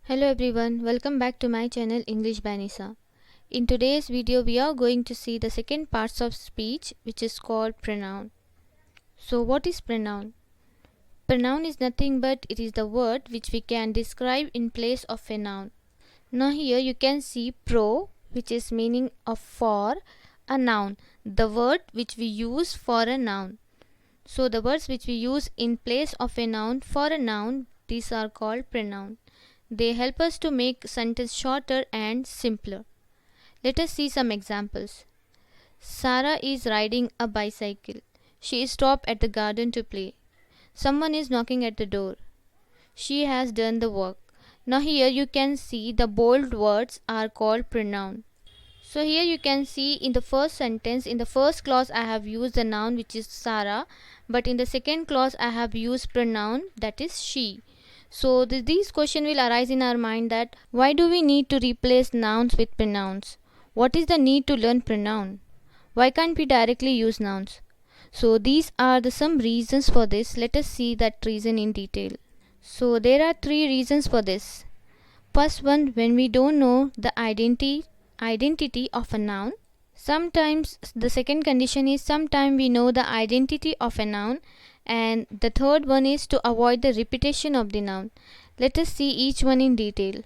Hello everyone, welcome back to my channel English by Nisa. In today's video we are going to see the second parts of speech which is called pronoun. So what is pronoun? Pronoun is nothing but it is the word which we can describe in place of a noun. Now here you can see pro, which is meaning of for a noun, the word which we use for a noun. So the words which we use in place of a noun for a noun, these are called pronoun. They help us to make sentence shorter and simpler. Let us see some examples. Sarah is riding a bicycle. She stopped at the garden to play. Someone is knocking at the door. She has done the work. Now here you can see the bold words are called pronoun. So here you can see in the first sentence, in the first clause I have used the noun which is Sarah, but in the second clause I have used pronoun that is she. So these questions will arise in our mind that why do we need to replace nouns with pronouns? What is the need to learn pronoun? Why can't we directly use nouns? So these are some reasons for this. Let us see that reason in detail. So there are three reasons for this. First one, when we don't know the identity of a noun. Sometimes the second condition is sometimes we know the identity of a noun, and the third one is to avoid the repetition of the noun. Let us see each one in detail.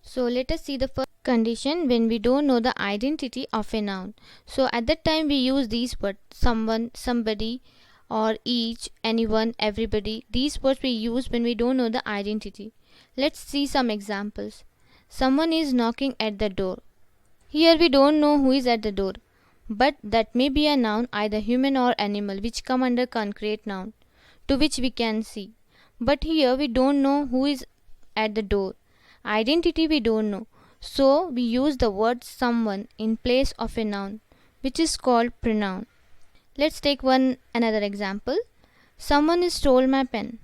So let us see the first condition, when we don't know the identity of a noun. So at that time we use these words someone, somebody, or each, anyone, everybody. These words we use when we don't know the identity. Let's see some examples. Someone is knocking at the door. Here we don't know who is at the door, but that may be a noun, either human or animal, which come under concrete noun, to which we can see. But here we don't know who is at the door. Identity we don't know. So we use the word someone in place of a noun, which is called pronoun. Let's take another example. Someone stole my pen.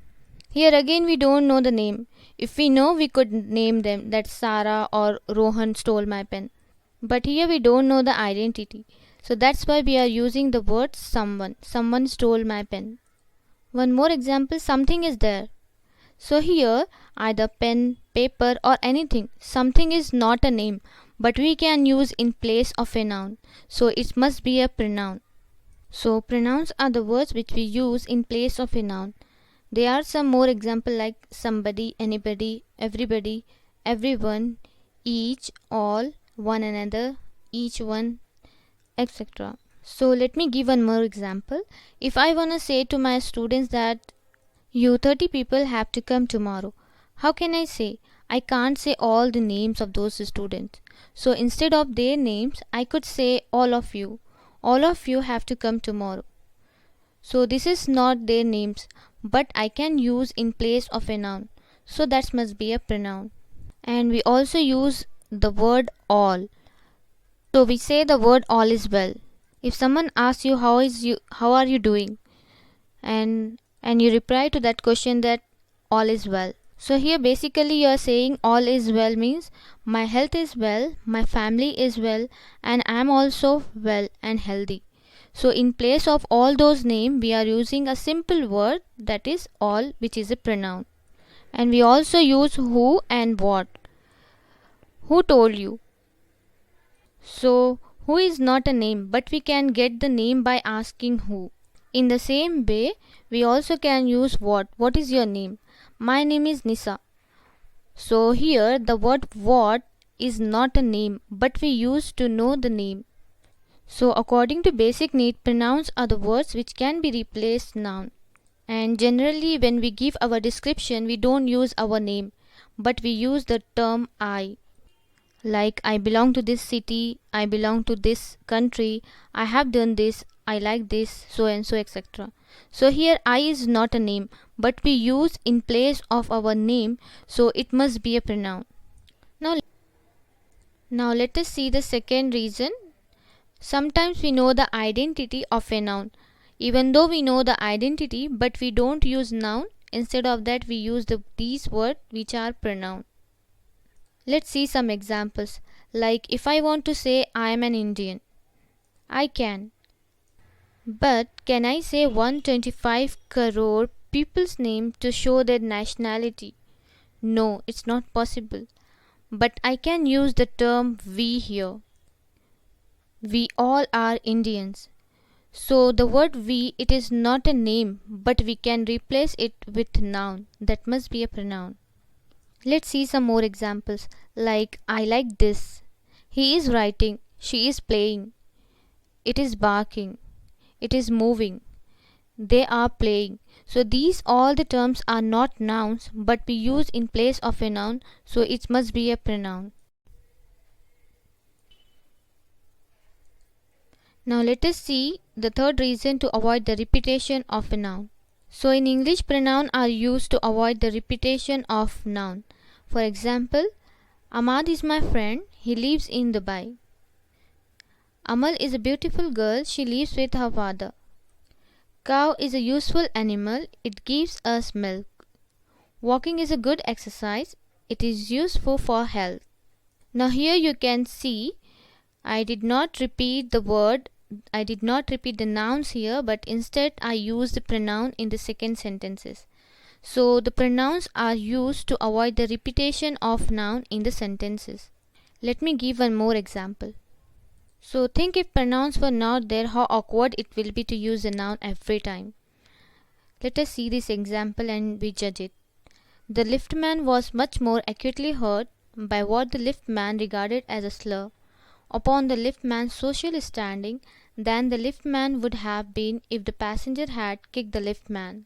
Here again we don't know the name. If we know, we could name them that Sarah or Rohan stole my pen. But here we don't know the identity. So that's why we are using the word someone. Someone stole my pen. One more example, something is there. So here either pen, paper or anything. Something is not a name, but we can use in place of a noun. So it must be a pronoun. So pronouns are the words which we use in place of a noun. There are some more examples like somebody, anybody, everybody, everyone, each, all, one another, each one, etc. So let me give one more example. If I want to say to my students that you 30 people have to come tomorrow, how can I say? I can't say all the names of those students. So instead of their names, I could say all of you. All of you have to come tomorrow. So this is not their names, but I can use in place of a noun. So that must be a pronoun. And we also use the word all. So we say the word all is well. If someone asks you how are you doing, and you reply to that question that all is well. So here basically you are saying all is well means my health is well, my family is well, and I am also well and healthy. So in place of all those names we are using a simple word that is all, which is a pronoun. And we also use who and what. Who told you? So who is not a name, but we can get the name by asking who. In the same way, we also can use what. What is your name? My name is Nisa. So here the word what is not a name, but we use to know the name. So according to basic need, pronouns are the words which can be replaced noun. And generally when we give our description, we don't use our name, but we use the term I. Like I belong to this city, I belong to this country, I have done this, I like this, so and so, etc. So here I is not a name, but we use in place of our name, so it must be a pronoun. Now let us see the second reason. Sometimes we know the identity of a noun. Even though we know the identity, but we don't use noun. Instead of that we use these words which are pronoun. Let's see some examples. Like if I want to say I am an Indian, I can. But can I say 125 crore people's name to show their nationality? No, it's not possible. But I can use the term we here. We all are Indians. So the word we, it is not a name, but we can replace it with noun. That must be a pronoun. Let's see some more examples like I like this. He is writing. She is playing. It is barking. It is moving. They are playing. So these all the terms are not nouns but we use in place of a noun, so it must be a pronoun. Now let us see the third reason to avoid the repetition of a noun. So in English, pronouns are used to avoid the repetition of noun. For example, Ahmad is my friend. He lives in Dubai. Amal is a beautiful girl. She lives with her father. Cow is a useful animal. It gives us milk. Walking is a good exercise. It is useful for health. Now here you can see I did not repeat the nouns here, but instead I used the pronoun in the second sentences. So the pronouns are used to avoid the repetition of noun in the sentences. Let me give one more example. So think if pronouns were not there, how awkward it will be to use a noun every time. Let us see this example and we judge it. The liftman was much more acutely hurt by what the liftman regarded as a slur upon the liftman's social standing than the liftman would have been if the passenger had kicked the liftman.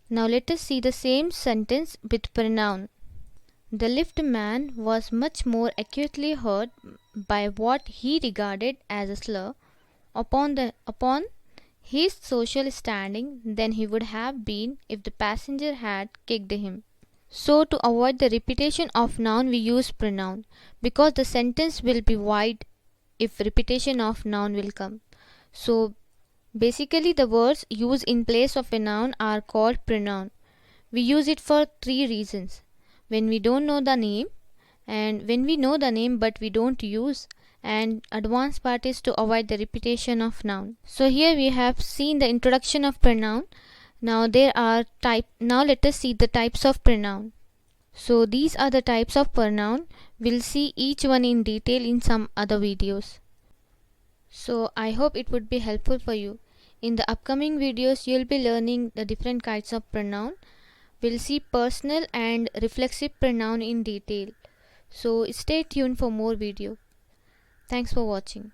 Now let us see the same sentence with pronoun. The liftman was much more acutely hurt by what he regarded as a slur upon his social standing than he would have been if the passenger had kicked him. So to avoid the repetition of noun we use pronoun because the sentence will be wide if repetition of noun will come. So basically the words used in place of a noun are called pronoun. We use it for three reasons. When we don't know the name, and when we know the name but we don't use, and advanced part is to avoid the repetition of noun. So here we have seen the introduction of pronoun. Now let us see the types of pronoun. So these are the types of pronoun. We'll see each one in detail in some other videos. So I hope it would be helpful for you. In the upcoming videos you'll be learning the different kinds of pronoun. We'll see personal and reflexive pronoun in detail. So stay tuned for more video. Thanks for watching.